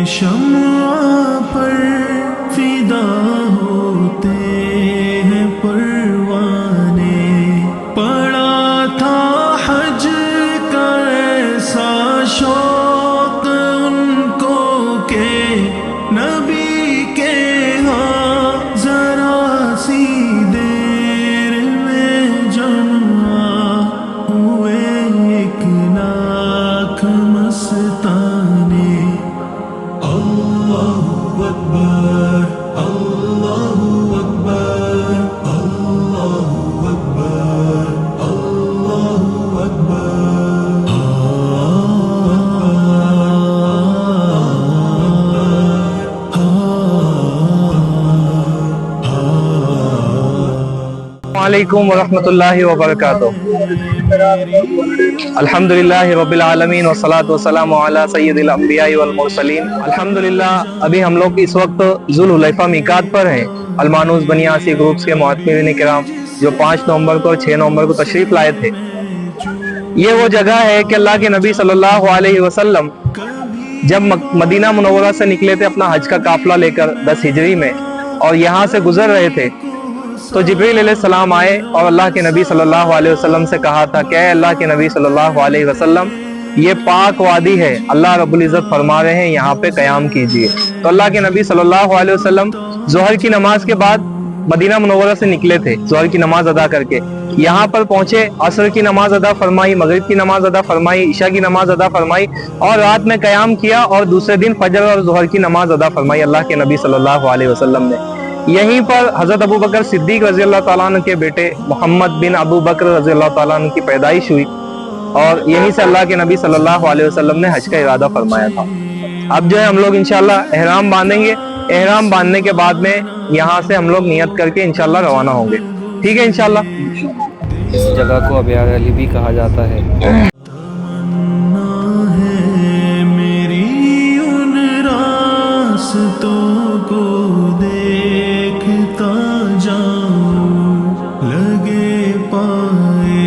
शम्आ पर फिदा होते हैं परवाने, पड़ा था हज का ऐसा शौक उनको के नबी के हाँ जरा सी देर में जमा हुए एक लाख मस्ताने। अल्लाहु अकबर, अल्लाहु अकबर, अल्लाहु अकबर, अल्लाहु अकबर। वालेकुम वरहमतुल्लाहि वबरकातुहू। अल्हम्दुलिल्लाहि रब्बिल आलमीन वस्सलातु वस्सलामु अला सय्यिदिल अंबिया'i वल मुरसलीन। अल्हम्दुलिल्लाह अभी हम लोग इस वक्त जुल्हुलैफा मीकात पर हैं। अलमानूस बनियासी ग्रुप्स के मुअत्तमिरीन किराम जो 5 नवंबर को और 6 नवंबर को तशरीफ लाए थे। ये वो जगह है कि अल्लाह के नबी सल्लल्लाहु अलैहि वसल्लम जब मदीना मुनव्वरा से निकले थे अपना हज का काफिला लेकर 10 हिजरी में, और यहाँ से गुजर रहे थे तो जिब्रील अलैहिस्सलाम आए और अल्लाह के नबी सल्लल्लाहु अलैहि वसल्लम से कहा था कि अल्लाह के नबी सल्लल्लाहु अलैहि वसल्लम ये पाक वादी है, अल्लाह रब्बुल इज़्ज़त फरमा रहे हैं यहाँ पे क़याम कीजिए। तो अल्लाह के नबी सल्लल्लाहु अलैहि वसल्लम ज़ोहर की नमाज के बाद मदीना मुनव्वरा से निकले थे, ज़ोहर की नमाज अदा करके यहाँ पर पहुंचे, असर की नमाज अदा फरमाई, मगरिब की नमाज अदा फरमाई, ईशा की नमाज अदा फरमाई और रात में क़याम किया और दूसरे दिन फजर और ज़ोहर की नमाज अदा फरमाई अल्लाह के नबी सल्लल्लाहु अलैहि वसल्लम ने। यहीं पर हज़रत अबू बकर सिद्दीक रज़ी अल्लाह ताला अन्हु के बेटे मोहम्मद बिन अबू बकर रज़ी अल्लाह ताला अन्हु की पैदाइश हुई और यहीं से अल्लाह के नबी सल्लल्लाहु अलैहि वसल्लम ने हज का इरादा फरमाया था। अब जो है हम लोग इंशाअल्लाह एहराम बांधेंगे, एहराम बांधने के बाद में यहाँ से हम लोग नियत करके इंशाअल्लाह रवाना होंगे। ठीक है इंशाअल्लाह। इस जगह को अबियार अली भी कहा जाता है। तमन्ना है मेरी उन रास्तों को देखता जाऊं, लगे पाए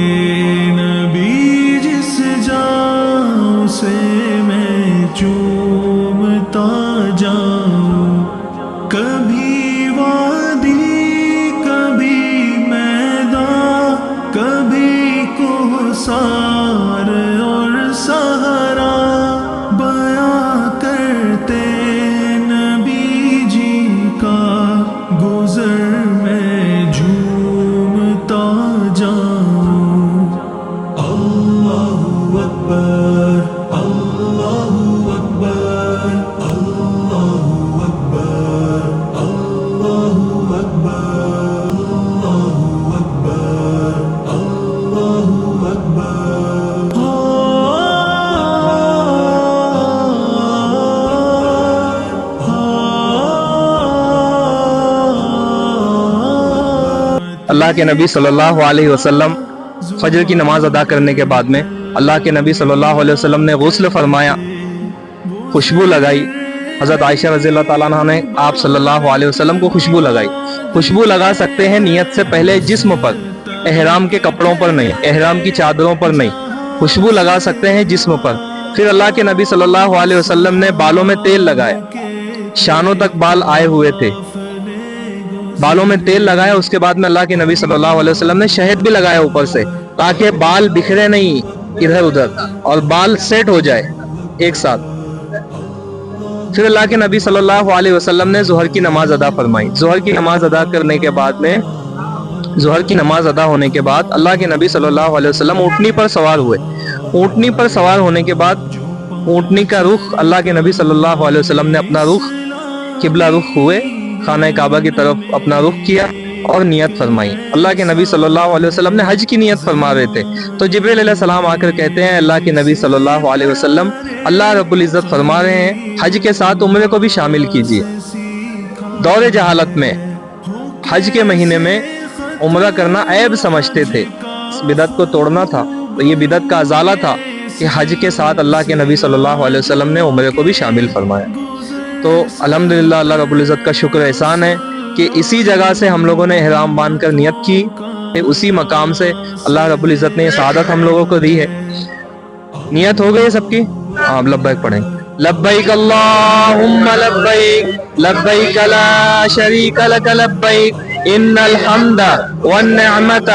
नबी जिस जाऊं से मैं चूमता जाऊं। कभी वादी कभी मैदान, कभी कोहसार और सहारा, बयां करते नबी जी का गुजर में झूमता जाऊं। अल्लाहु अकबर, अल्लाहु अकबर, अल्लाहु अकबर, अल्लाहु अकबर, अल्लाहु अकबर, अल्लाहु अकबर। अल्लाह के नबी सल्लल्लाहु अलैहि वसल्लम फजर की नमाज अदा करने के बाद में अल्लाह के नबी सल्लल्लाहु अलैहि वसल्लम ने गुस्ल फरमाया, खुशबू लगाई। हज़रत आयशा रज़ी अल्लाह ताला अन्हा ने आप सल्लल्लाहु अलैहि वसल्लम को खुशबू लगाई। खुशबू लगा सकते हैं नियत से पहले जिस्म पर, एहराम के कपड़ों पर नहीं, एहराम की चादरों पर नहीं, खुशबू लगा सकते हैं जिस्म पर। फिर अल्लाह के नबी सल्लल्लाहु अलैहि वसल्लम ने बालों में तेल लगाया, शानों तक बाल आए हुए थे, बालों में तेल लगाया। उसके बाद में अल्लाह के नबी सल्लल्लाहु अलैहि वसल्लम ने शहद भी लगाया ऊपर से, ताकि बाल बिखरे नहीं इधर उधर और बाल सेट हो जाए एक साथ। फिर अल्लाह के नबी सल्लल्लाहु अलैहि वसल्लम ने ज़ोहर की नमाज अदा फरमाई। ज़ोहर की नमाज अदा करने के बाद में, ज़ोहर की नमाज अदा होने के बाद अल्लाह के नबी सल्लल्लाहु अलैहि वसल्लम ऊँटनी पर सवार हुए। ऊँटनी पर सवार होने के बाद ऊँटनी का रुख, अल्लाह के नबी सल्लल्लाहु अलैहि वसल्लम ने अपना रुख किबला रुख हुए, खाना काबा की तरफ अपना रुख किया और नियत फरमाई। अल्लाह के नबी सल्लल्लाहु अलैहि वसल्लम ने हज की नियत फरमा रहे थे तो जिब्रील अलैहिस्सलाम आकर कहते हैं, अल्लाह के नबी सल्लल्लाहु अलैहि वसल्लम, अल्लाह रब्बुल इज़्ज़त फरमा रहे हैं हज के साथ उम्रे को भी शामिल कीजिए। दौरे जहालत में हज के महीने में उम्रा करना ऐब समझते थे, इस बिदत को तोड़ना था। तो ये बिदत का अजाला था कि हज के साथ अल्लाह के नबी सल्लल्लाहु अलैहि वसल्लम ने उम्रे को भी शामिल फरमाया। तो अल्हम्दुलिल्लाह अल्लाह रब्बुल इज़्ज़त का शुक्र एहसान है कि इसी जगह से हम लोगों ने इहराम बांध कर नियत की, उसी मकाम से अल्लाह रब्बुल इज़्ज़त ने ये सआदत हम लोगों को दी है। नियत हो गई सबकी? हाँ, लब्बैक पढ़ें। لبیک اللہم لبیک لبیک لا شریک لک لبیک ان الحمد والنعمت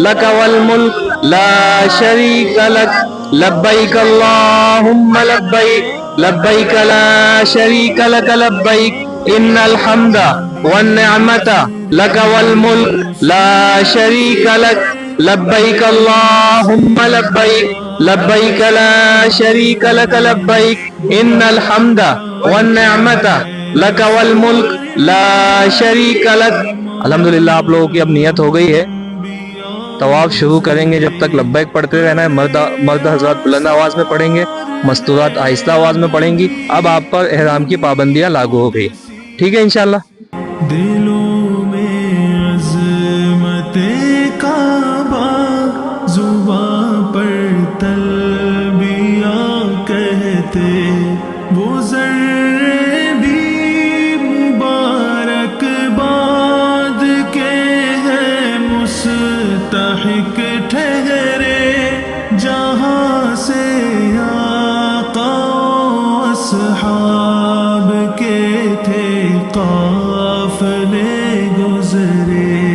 لک والملک لا شریک لک لبیک اللہم لبیک لبیک لا شریک لک لبیک ان الحمد والنعمت لک والملک لا شریک لک لبیک اللہم لبیک لبیک لا شریک لک لبیک ان الحمد والنعمت لک والملک لا شریک لک۔ الحمدللہ آپ لوگوں کی اب نیت ہو گئی ہے، طواف شروع کریں گے، جب تک لبیک پڑھتے رہنا ہے۔ مرد حضرات بلند آواز میں پڑھیں گے، مستورات آہستہ آواز میں پڑھیں گی۔ اب آپ پر احرام کی پابندیاں لاگو ہو گئی، ٹھیک ہے انشاءاللہ۔ دلوں میں عظمت کعبہ، زباں پر تلبیہ کہتے، وہ ذرے بھی مبارک باد کے ہیں مستحق ٹھہرے، جہاں سے آقا و اصحاب کے تھے قافلے گزرے۔